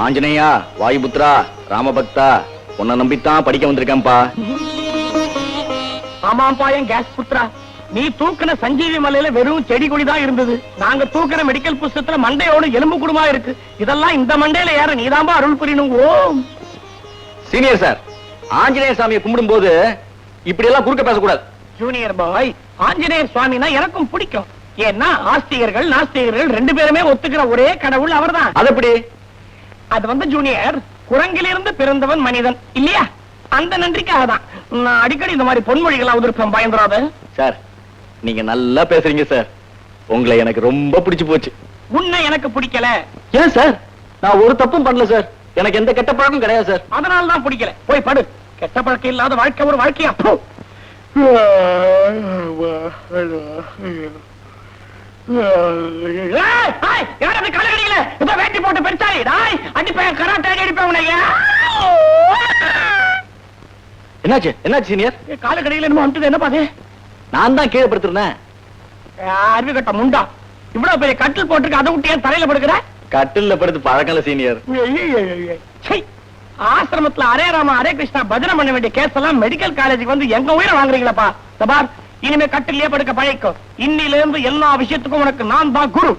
ஆஞ்சநேயா, வாயுபுத்ரா, ராமபக்தா, உன்னை நம்பித்தான் படிக்க வந்திருக்கேன்பா. ஆமாம்பா என் கேஸ் புத்ரா, நீ தூக்கின சஞ்சீவி மலையில வெறும் செடி கொடிதான் இருந்தது. நாங்க தூக்கின மெடிக்கல் புஸ்தகத்துல மண்டையோட எலும்பு குடுமா இருக்கு. இதெல்லாம் இந்த மண்டையில ஏற நீதாம்பா அருள் புரியணும். ஓம் சீனியர் சார், ஆஞ்சநேய சாமியை கும்பிடும் போது இப்படி எல்லாம் குறுக்க பேசக்கூடாது. ஜூனியர் பாய், ஆஞ்சநேயர் சுவாமினா எனக்கும் பிடிக்கும். ஏன்னா ஆஸ்திகர்கள் நாஸ்திகர்கள் ரெண்டு பேருமே ஒத்துக்கிற ஒரே கடவுள் அவர்தான். அது எப்படி? அது ஜூனியர், குரங்கிலிருந்து பிறந்தவன் மனிதன் இல்லையா? அந்த நன்றிக்காக தான் நான் அடிக்கடி இந்த மாதிரி பொன்மொழிகள் அவதரிப்பேன். பயந்துராத சார், நீங்க நல்லா பேசுறீங்க சார். உங்களை எனக்கு ரொம்ப பிடிச்சு போச்சு. உன்னை எனக்கு பிடிக்கல. ஏன் சார்? நான் ஒரு தப்பும் பண்ணல சார். எனக்கு எந்த கெட்ட பழக்கம் கிடையாது சார். அதனால தான் பிடிக்கல. போய் படு. கெட்ட பழக்கம் இல்லாத வாழ்க்கை ஒரு வாழ்க்கையா? வேட்டி போட்டு பெருசாரி அடிப்பேன், கராட்டே அடிப்பேன் உன்னை. என்னாச்சு என்னாச்சு சீனியர்? கால கடையில என்ன வந்துட்டு என்ன பாது? நான் தான் கீழே படுத்திருந்தேன். அறிவு கட்ட முண்டா, இவ்வளவு பெரிய கட்டில் போட்டுருக்கு, அதை விட்டு ஏன் தரையில படுக்கிற? கட்டில்ல படுத்து பழக்கல சீனியர். ஆசிரமத்துல அரே ராமா அரே கிருஷ்ணா பஜனை பண்ண வேண்டிய கேஸ் எல்லாம் மெடிக்கல் காலேஜுக்கு வந்து எங்க உயிரை வாங்குறீங்களப்பா. தபார், இனிமே கட்டிலே படுக்க பழக்கம். இன்னில இருந்து எல்லா விஷயத்துக்கும் உனக்கு நான் தான் குரு.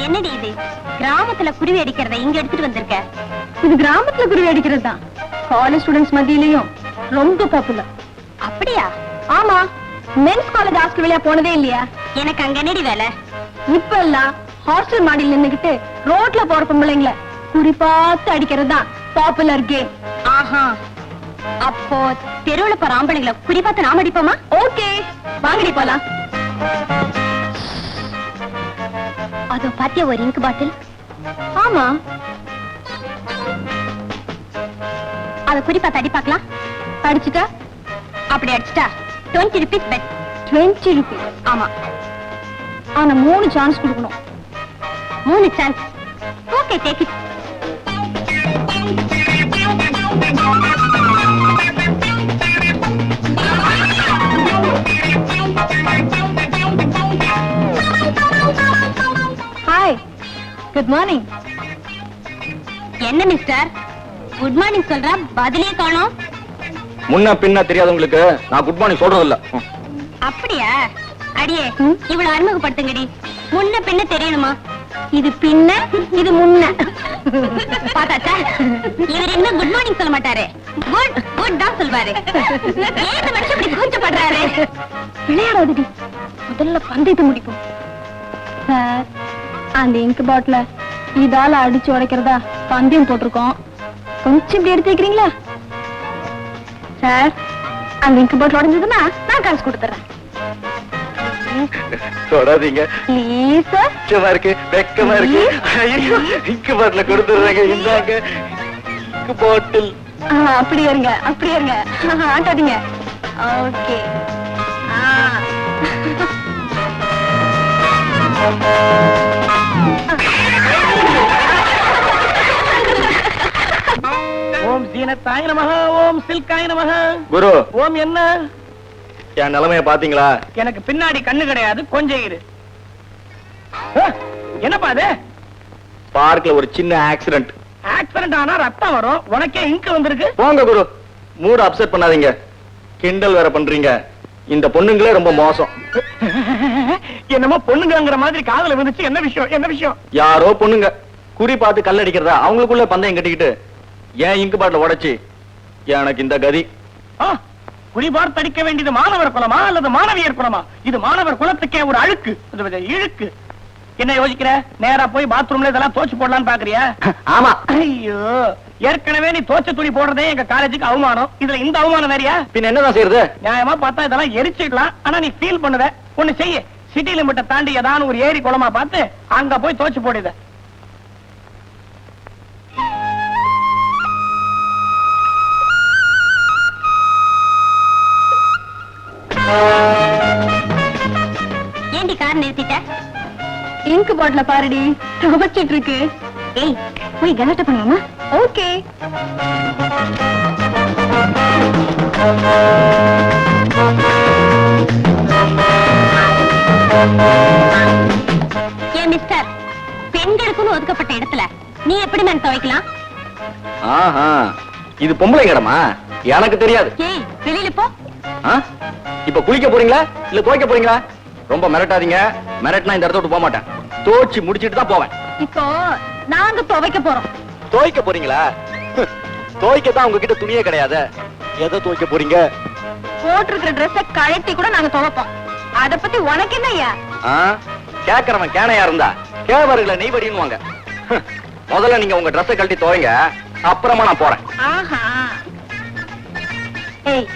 என்னடி இது? கிராமத்துல குருவி அடிக்கிறத இங்க எடுத்துட்டு வந்திருக்க? இது கிராமத்துல குருவி அடிக்கிறது தான். காலேஜ் ஸ்டூடெண்ட்ஸ் மத்தியிலையும் ரொம்ப பாப்புலர். அப்படியா? ஆமா, மென்ஸ் காலேஜ் ஹாஸ்டல் வழியா போனதே இல்லையா? எனக்கு அங்க என்னடி வேலை? இப்ப எல்லாம் ஹாஸ்டல் மாடியில் நின்னுகிட்டு ரோட்ல போற பொம்பளைங்கள குறி பார்த்து அடிக்கிறது தான் பாப்புலர் கேம். ஆஹா, அப்போ தெருவுல போற ஆம்பளைங்களை குறி பார்த்து நாம அடிப்போமா? ஓகே, வாங்கடி போலாம். அதோ பாத்தியா ஒரு இங்க் பாட்டில்? ஆமா, அத குறி பார்த்து அடி பார்க்கலாம். அடிச்சுட்டா? அப்படி அடிச்சுட்டா 20 rupees பெட். 20 rupees? ஆமா, ஆனா 3 சான்ஸ் கொடுக்கணும். 3 chance. Okay, take it. Hi, good morning. என்ன மிஸ்டர், குட் மார்னிங் சொல்றா, பதிலே காணோம். முன்ன பின்ன தெரியாதவங்களுக்கு நான் குட் மார்னிங் சொல்றது இல்ல. அப்படியா? அடியே, இவ்வளவு அறிமுகப்படுத்துங்கடி. முன்ன பின்ன தெரியணுமா? இது பின்ன, இது முன்ன. பாத்தாச்சா? இவர் இன்னும் குட் மார்னிங் சொல்ல மாட்டாரு, குட் குட் தான் சொல்வாரு. ஏன் இந்த மனுஷன் இப்படி கூச்சப்படுறாரு? விளையாடாதடி, முதல்ல பந்தயத்தை முடிப்போம். சார், அந்த இங்க் பாட்டில இதால அடிச்சு உடைக்கிறதா பந்தயம் போட்டிருக்கோம். கொஞ்சம் இப்படி எடுத்து வைக்கிறீங்களா? சார், அந்த இங்க் பாட்டில் உடைஞ்சதுன்னா நான் காசு கொடுத்துறேன். தொடாதீங்க ப்ளீஸ் சார். வெக்கமா இருக்கு, வெக்கமா இருக்கு. ஐயோ, இங்க் பாட்டில கொடுத்துறாங்க. இந்தாங்க இங்க் பாட்டில். அப்படியே இருங்க, அப்படியே இருங்க, ஆட்டாதீங்க. ஓகே. ஓம் சீனத்தாய நமஹ, ஓம் சில்காய நமஹ. குரு, ஓம் என்ன? என் நிலைமைய பாத்தீங்களா? எனக்கு பின்னாடி கண்ணு கிடையாது, கொஞ்சம் இரு. என்னப்பா அது? பார்க்ல ஒரு சின்ன ஆக்சிடென்ட். ஆக்சிடென்ட் ஆனா ரத்தம் வரும், உனக்கே இங்க் வந்திருக்கு. போங்க குரு, மூட் அப்செட் பண்ணாதீங்க. கிண்டல் வேற பண்றீங்க. இந்த பொண்ணுங்களே ரொம்ப மோசம். என்னமோ பொண்ணுங்கிற மாதிரி காதுல வந்துச்சு. என்ன விஷயம், என்ன விஷயம்? யாரோ பொண்ணுங்க குறி பார்த்து கல் அடிக்கிறதா அவங்களுக்குள்ள பந்தயம் கட்டிக்கிட்டு ஏன் இங்கு பாட்டில உடைச்சு எனக்கு இந்த கதி. குறி பார்த்து அடிக்க வேண்டியது மாணவர் குலமா அல்லது மாணவியர் குலமா? இது மாணவர் குலத்துக்கே ஒரு அழுக்கு, இழுக்கு. என்ன யோசிக்கிற? நேரா போய் பாத்ரூம்ல இதெல்லாம் தோச்சு போடலான்னு பாக்குறியா? ஆமா. ஐயோ, ஏற்கனவே நீ தோச்ச துணி போடுறதே எங்க காலேஜுக்கு அவமானம். இதுல இந்த அவமானம் வேறையா? பின்ன என்னதான் செய்யறது? நியாயமா பார்த்தா இதெல்லாம் எரிச்சிடலாம். ஆனா நீ ஃபீல் பண்ணுவ. ஒண்ணு செய்ய, சிட்டி லிமிட்ட தாண்டி ஏதாவது ஒரு ஏரி குளமா பார்த்து அங்க போய் தோச்சு போடுத. கார் நிறுத்திட்ட? இங்க் பாட்டில பாருடி, துவைச்சிட்டு இருக்கு. ஏய், போய் கலாட்டை பண்ணுவோமா? ஓகே. ஏன் மிஸ்டர், பெண்களுக்குன்னு ஒதுக்கப்பட்ட இடத்துல நீ எப்படி மேன் துவைக்கலாம்? ஆஹா, இது பொம்பளை இடமா? எனக்கு தெரியாது. ஏய், வெளியில போ. ஆ? இப்ப குளிக்க போறீங்களா இல்ல துவைக்க போறீங்களா? ரொம்ப மிரட்டாதீங்க. மிரட்டினா இந்த இடத்த விட்டு போக மாட்டேன். தோச்சி முடிச்சிட்டு தான் போவேன். இப்போ நாங்க துவைக்க போறோம். துவைக்க போறீங்களா? துவைக்க தான் உங்ககிட்ட துணியே கிடையாது. எதை துவைக்க போறீங்க? போட்டிருக்கிற ட்ரெஸ்ஸ கழட்டி கூட நாங்க துவைப்போம். அத பத்தி உனக்கு என்னய்யா? ஆ? கேக்குறவன் கேனையா இருந்தா கேவர்களை நெய்வடின்னுவாங்க. முதல்ல நீங்க உங்க ட்ரெஸ்ஸை கழட்டி துவைங்க, அப்புறமா நான் போறேன். ஆஹா. ஏய்,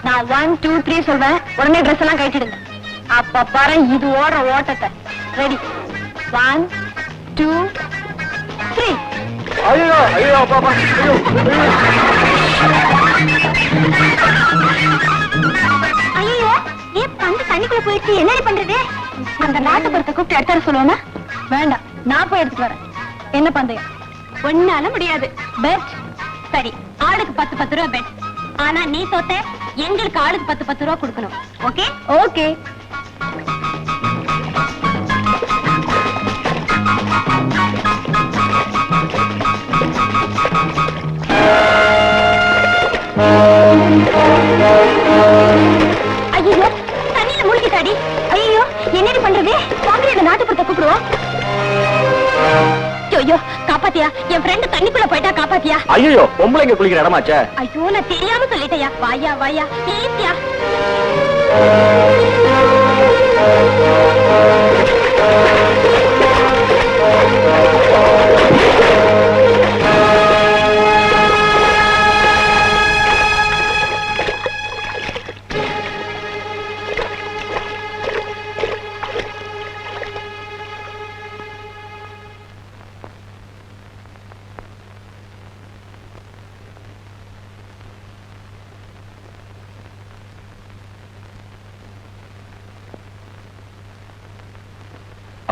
நான் 1 2 3 சொல்றேன், உடனே ட்ரெஸ் எல்லாம் கழட்டிடுங்க. அப்ப பாரு இது ஓடுற ஓட்டத்தை. ரெடி? 1 2 3. ஐயோ ஐயோ பாப்பா, ஐயோ ஐயோ, ஏன் பந்து தண்ணிக்குள்ள போயிடுச்சு? என்னடி பண்றது? அந்த நாட்டுப்புறத்தை கூப்பிட்டு எடுத்துற சொல்லுவோமா? வேண்டாம், நான் போய் எடுத்துட்டு வரேன். என்ன பந்தயம்? ஒன்னால முடியாது. பெட். சரி, ஆளுக்கு 10 ரூபா பெட். ஆனா நீ தோத்த, எங்களுக்கு ஆளுக்கு 10 ரூபா கொடுக்கணும். ஓகே? ஓகே. ஐயோ, தண்ணியில மூழ்கிட்டாடி. ஐயோ, என்னடி பண்றது? வாங்கி அந்த நாட்டுப்புறத்தை கூப்பிடுவோம். ஐயோ, காப்பாத்தியா? என் ஃப்ரெண்ட் தண்ணிக்குள்ள போயிட்டா, காப்பாத்தியா? ஐயோ, பொம்பளைங்க குளிக்கிற இடமாச்சே. ஐயோ, நான் தெரியாம சொல்லிட்டேயா. வாயா வாயா, ப்ளீஸ்யா.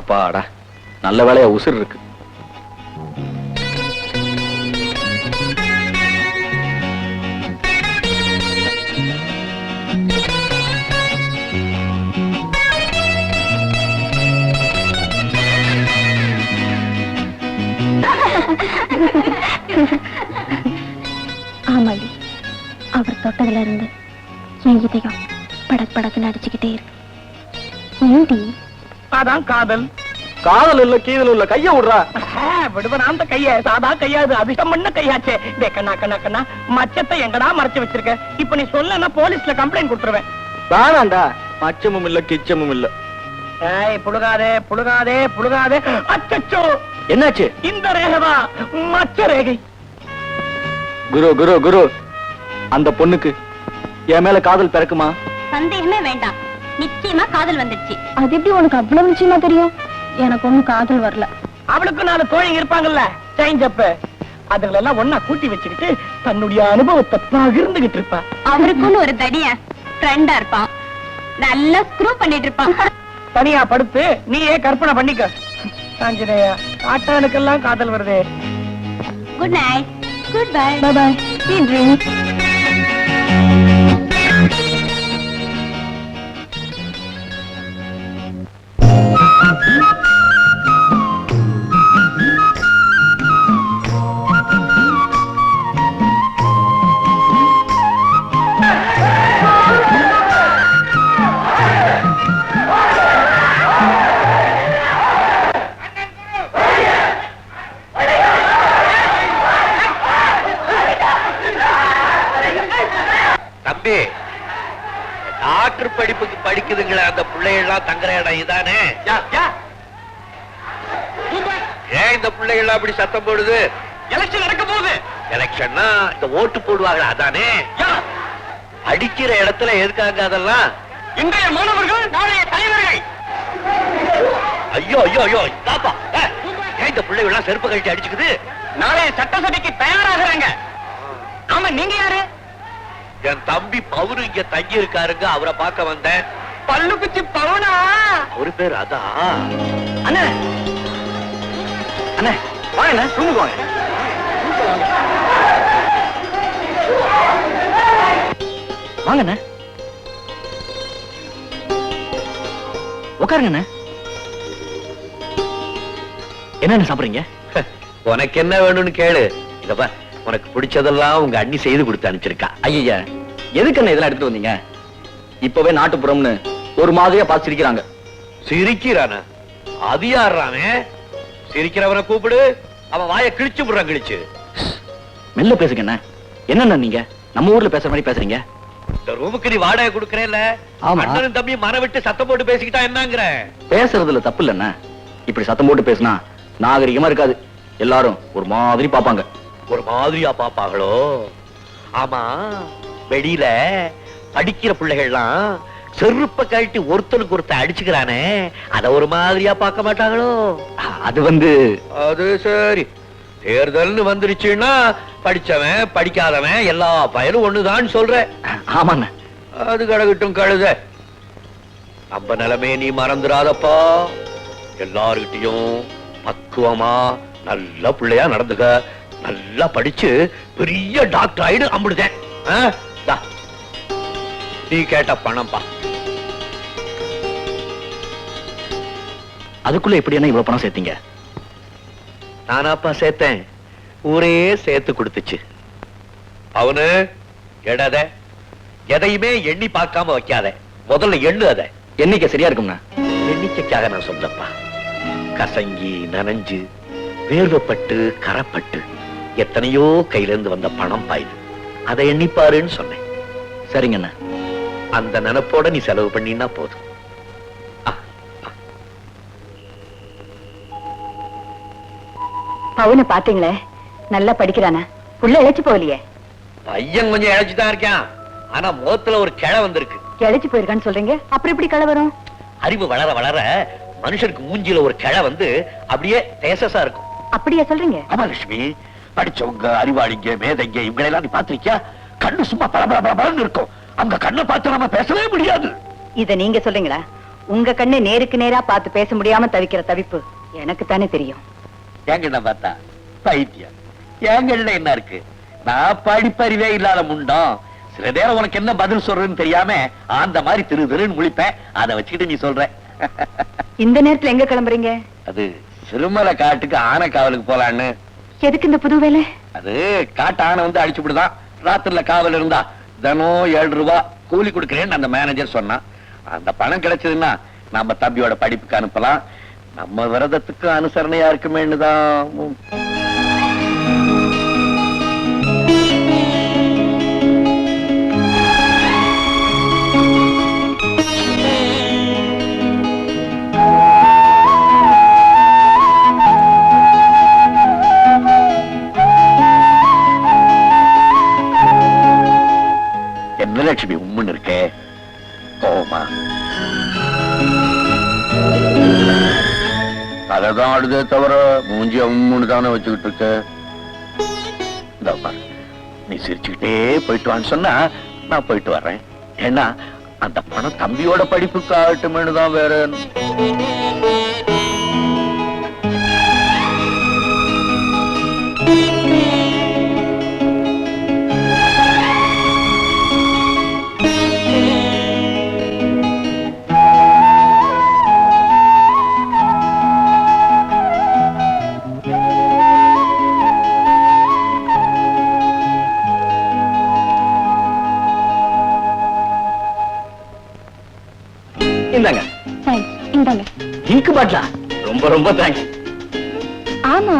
அப்பாடா, நல்ல வேலையா உசுர் இருக்கு. ஆமாடி, அவர் தொட்டதுல இருந்து என் இதயம் படக் படக்குன்னு அடிச்சுக்கிட்டே இருக்கு. ஏண்டி? அதான் காதல். காதல் இல்ல கீதல் இல்ல, கைய விடுறா. விடுவனா அந்த கைய? சாதா கையாது, அதிர்ஷ்டம் பண்ண கையாச்சே. டே கண்ணா கண்ணா கண்ணா, மச்சத்தை எங்கடா மறைச்சு வச்சிருக்க? இப்ப நீ சொல்லனா போலீஸ்ல கம்ப்ளைண்ட் கொடுத்துருவேன். வேணாண்டா, மச்சமும் இல்ல கிச்சமும் இல்ல. ஏய், புழுகாதே புழுகாதே புழுகாதே. அச்சச்சோ, என்னாச்சு? இந்த ரேகதா மச்ச ரேகை. குரு குரு குரு, அந்த பொண்ணுக்கு என் மேல காதல் பிறக்குமா? சந்தேகமே வேண்டாம், நிச்சயமா காதல் வந்துடுச்சு. அது எப்படி உனக்கு அவ்வளவு நிச்சயமா தெரியும்? எனக்கு ஒண்ணும் காதல் வரல. அவளுக்கு 4 தோழிங்க இருப்பாங்கல்ல, சேஞ்சப். அதுகளெல்லாம் ஒன்னா கூட்டி வச்சுக்கிட்டு தன்னுடைய அனுபவத்தை பகிர்ந்துகிட்டு இருப்பா. அவருக்குன்னு ஒரு தடிய ஃப்ரெண்டா இருப்பான், நல்லா ஸ்க்ரூ பண்ணிட்டு இருப்பான். தனியா படுத்து நீயே கற்பனை பண்ணிக்க. காஞ்சனையா, காட்டானுக்கெல்லாம் காதல் வருதே. Good night. Good bye. Bye bye. Sweet dreams. தம்பி, டாக்டர் படிப்புக்கு படிக்குதுங்களே அந்த பிள்ளைகள்லாம் தங்குற இடம் இதானே? ஏன் இந்த பிள்ளைகள் அப்படி சத்தம் போடுது? எலெக்ஷன் நடக்க போகுது. எலெக்ஷன்னா இந்த ஓட்டு போடுவாங்க அதானே? அடிக்கிற இடத்துல எதுக்காங்க அதெல்லாம்? இன்றைய மாணவர்கள் நாளைய தலைவர்கள். ஐயோ ஐயோ ஐயோ, தாப்பா, ஏன் இந்த பிள்ளைகள் எல்லாம் செருப்பு கழிச்சு அடிச்சுக்குது? நாளைய சட்டசபைக்கு தயாராகிறாங்க. ஆமா, நீங்க யாரு? என் தம்பி பவுரு இங்க தங்கி இருக்காருங்க, அவரை பார்க்க வந்தேன். பல்லு குச்சி பவனா? ஒரு பேர் அதான். அண்ணே அண்ணே வாங்க ரூமுக்கு வாங்க. வாங்கண்ணே உட்காருங்கண்ணே. என்னென்ன சாப்பிடுறீங்க? உனக்கு என்ன வேணும்னு கேளு. இத பார், உனக்கு பிடிச்சதெல்லாம் உங்க அண்ணி செய்து கொடுத்து அனுப்பிச்சிருக்கா. ஐயா எதுக்கு என்ன இதெல்லாம் எடுத்துட்டு வந்தீங்க? இப்பவே நாட்டுப்புறம்னு ஒரு மாதிரியா பார்த்து சிரிக்கிறாங்க. சிரிக்கிறான? அது யாருறானே? சிரிக்கிறவனை கூப்பிடு, அவன் வாயை கிழிச்சு விடுறான். கிழிச்சு மெல்ல பேசுங்க அண்ணே. என்னண்ணா நீங்க நம்ம ஊர்ல பேசுற மாதிரி பேசுறீங்க? இந்த ரூமுக்கு நீ வாடகை கொடுக்கறேல்ல, ஆமா. அண்ணனும் தம்பி மன விட்டு சத்தம் போட்டு பேசிக்கிட்டா என்னங்கிற? பேசுறதுல தப்பு இல்லண்ணே. இப்படி சத்தம் போட்டு பேசினா நாகரிகமா இருக்காது. எல்லாரும் ஒரு மாதிரி பாப்பாங்க. ஒரு மாதிரியா பாப்பாங்களோ? ஆமா, வெளியில படிக்கிற பிள்ளைகள்லாம் செருப்ப கழட்டி ஒருத்தனுக்கு ஒருத்தன் அடிச்சுக்கிறானே, அத ஒரு மாதிரியா பார்க்க மாட்டாங்களோ? அது சரி. தேர்தல்னு வந்துருச்சுன்னா படிச்சவன் படிக்காதவன் எல்லா பயனும் ஒண்ணுதான் சொல்ற. ஆமாண்ணே. அது கடகட்டும் கழுத. நம்ம நிலைமையை நீ மறந்துடாதப்பா. எல்லார்கிட்டயும் பக்குவமா நல்ல பிள்ளையா நடந்துக்க. நல்லா படிச்சு பெரிய டாக்டர் ஆயிடு. அம்பிடுதேன். நீ கேட்ட பணம்பா. அதுக்குள்ள எப்படி என்ன இவ்வளவு பணம் சேர்த்தீங்க? நானாப்பா சேர்த்தேன், ஊரே சேர்த்து கொடுத்துச்சு. அவனு எடாத, எதையுமே எண்ணி பார்க்காம வைக்காத. முதல்ல எண்ணு. அத எண்ணிக்கை சரியா இருக்கும்ண்ணா. எண்ணிக்கைக்காக நான் சொல்லப்பா. கசங்கி நனைஞ்சு வேர்வப்பட்டு கரப்பட்டு எத்தனையோ கையில இருந்து வந்த பணம் பாயுது. அதை எண்ணிப்பாருன்னு சொன்னேன். சரிங்கண்ணா. அந்த நினைப்போட நீ செலவு பண்ணினா போதும். பவுன பாத்தீங்களே, நல்லா படிக்கிறானா? புள்ள இழைச்சு போகலையே? பையன் கொஞ்சம் இழைச்சுதான் இருக்கான். ஆனா முகத்துல ஒரு கிழ வந்திருக்கு. இழைச்சு போயிருக்கான்னு சொல்றீங்க, அப்புறம் எப்படி களை வரும்? அறிவு வளர வளர மனுஷனுக்கு மூஞ்சில ஒரு கிழ வந்து அப்படியே தேசஸா இருக்கும். அப்படியா சொல்றீங்க? ஆமா லட்சுமி, படிச்சவங்க அறிவாளிங்க மேதைங்க இவங்களெல்லாம் நீ பாத்திருக்கியா? கண்ணு சும்மா பரபரன்னு இருக்கும். அவங்க கண்ணை பார்த்து நம்ம பேசவே முடியாது. இத நீங்க சொல்றீங்களா? உங்க கண்ணை நேருக்கு நேரா பார்த்து பேச முடியாம தவிக்கிற தவிப்பு எனக்கு தானே தெரியும். எங்கண்ண பார்த்தா பைத்தியம். எங்கள்ல என்ன இருக்கு? நான் படிப்பறிவே இல்லாத முண்டம். சில நேரம் உனக்கு என்ன பதில் சொல்றேன்னு தெரியாம அந்த மாதிரி திரு திருன்னு முழிப்பேன். அதை வச்சுக்கிட்டு நீ சொல்ற. இந்த நேரத்துல எங்க கிளம்புறீங்க? அது சிறுமலை காட்டுக்கு ஆனை காவலுக்கு போலான்னு. எதுக்கு இந்த புது வேலை? அது காட்டு ஆனை வந்து அடிச்சுடுதான். ராத்திரில காவல் இருந்தா தினம் 7 ரூபாய் கூலி கொடுக்கறேன்னு அந்த மேனேஜர் சொன்னான். அந்த பணம் கிடைச்சதுன்னா நம்ம தம்பியோட படிப்புக்கு அனுப்பலாம். நம்ம விரதத்துக்கு அனுசரணையா இருக்குமேன்னுதான். என்ன லட்சுமி உம்முன்னு இருக்கே? கோமா அதான் ஆடுதே தவிர மூஞ்சி அம்முன்னு தானே வச்சுக்கிட்டு இருக்க. நீ சிரிச்சுக்கிட்டே போயிட்டு வான்னு சொன்னா நான் போயிட்டு வர்றேன். ஏன்னா அந்த பணம் தம்பியோட படிப்புக்கு ஆகட்டுமேனு தான். வேற இந்தாங்க. இந்தாங்க. இங்கு பாட்லா. ரொம்ப ரொம்ப தேங்க்ஸ். ஆமா,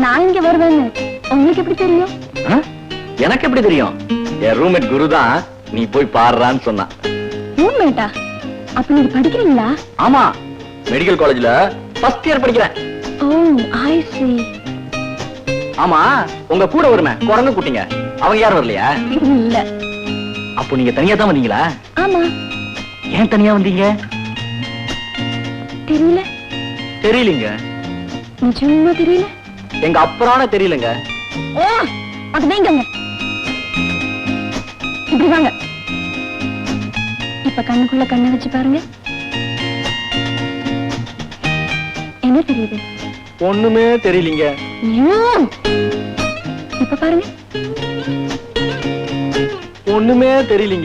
நான் இங்க வருவேன்னு உங்களுக்கு எப்படி தெரியும்? எனக்கு எப்படி தெரியும்? என் ரூம்மேட் குரு தான் நீ போய் பாடுறான்னு சொன்னான். ரூம்மேட்டா? அப்ப நீங்க படிக்கிறீங்களா? ஆமா, மெடிக்கல் காலேஜ்ல ஃபர்ஸ்ட் இயர் படிக்கிறேன். ஓ, ஐ see. ஆமா, உங்க கூட வருமே குரங்கு குட்டிங்க, அவங்க யாரும் வரலையா? இல்ல. அப்போ நீங்க தனியா தான் வந்தீங்களா? ஆமா. ஏன் தனியா வந்தீங்க? தெரியல. தெரியலங்க. நிஜமா தெரியல. எங்க அப்புறான தெரியலங்க. ஓ, அது நீங்கங்க. இப்படி வாங்க. இப்ப இப்ப கண்ணுக்குள்ள கண்ணை வச்சு பாருங்க. என்ன தெரியுது? ஒண்ணுமே தெரியலீங்க. ஐயோ! இப்ப பாருங்க. ஒண்ணுமே தெரியலீங்க.